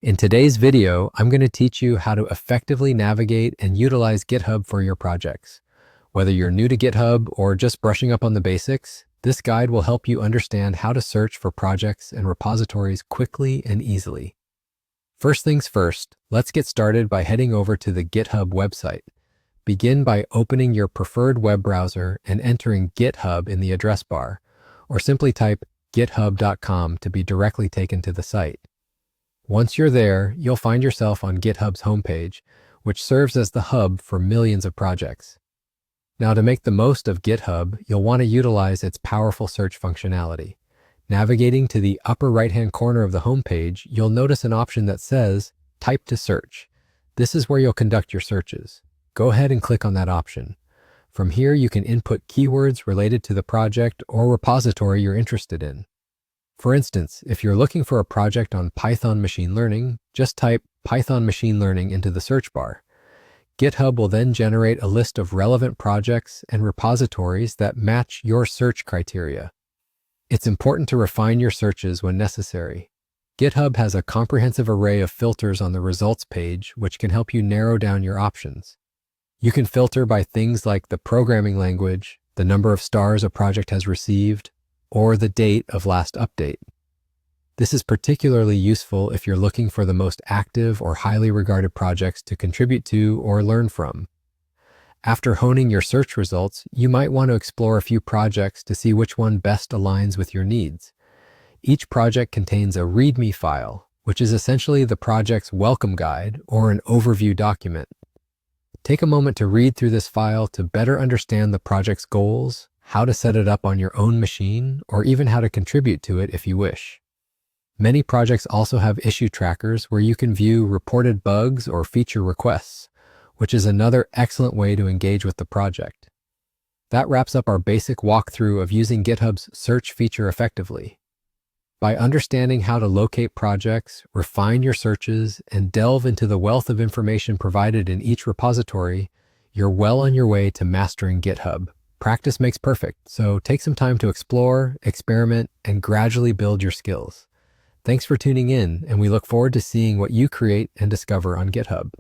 In today's video, I'm going to teach you how to effectively navigate and utilize GitHub for your projects. Whether you're new to GitHub or just brushing up on the basics, this guide will help you understand how to search for projects and repositories quickly and easily. First things first, let's get started by heading over to the GitHub website. Begin by opening your preferred web browser and entering GitHub in the address bar, or simply type github.com to be directly taken to the site. Once you're there, you'll find yourself on GitHub's homepage, which serves as the hub for millions of projects. Now, to make the most of GitHub, you'll want to utilize its powerful search functionality. Navigating to the upper right-hand corner of the homepage, you'll notice an option that says Type to Search. This is where you'll conduct your searches. Go ahead and click on that option. From here, you can input keywords related to the project or repository you're interested in. For instance, if you're looking for a project on Python machine learning, just type Python machine learning into the search bar. GitHub will then generate a list of relevant projects and repositories that match your search criteria. It's important to refine your searches when necessary. GitHub has a comprehensive array of filters on the results page, which can help you narrow down your options. You can filter by things like the programming language, the number of stars a project has received, or the date of last update. This is particularly useful if you're looking for the most active or highly regarded projects to contribute to or learn from. After honing your search results, you might want to explore a few projects to see which one best aligns with your needs. Each project contains a README file, which is essentially the project's welcome guide or an overview document. Take a moment to read through this file to better understand the project's goals, how to set it up on your own machine, or even how to contribute to it if you wish. Many projects also have issue trackers where you can view reported bugs or feature requests, which is another excellent way to engage with the project. That wraps up our basic walkthrough of using GitHub's search feature effectively. By understanding how to locate projects, refine your searches, and delve into the wealth of information provided in each repository, you're well on your way to mastering GitHub. Practice makes perfect, so take some time to explore, experiment, and gradually build your skills. Thanks for tuning in, and we look forward to seeing what you create and discover on GitHub.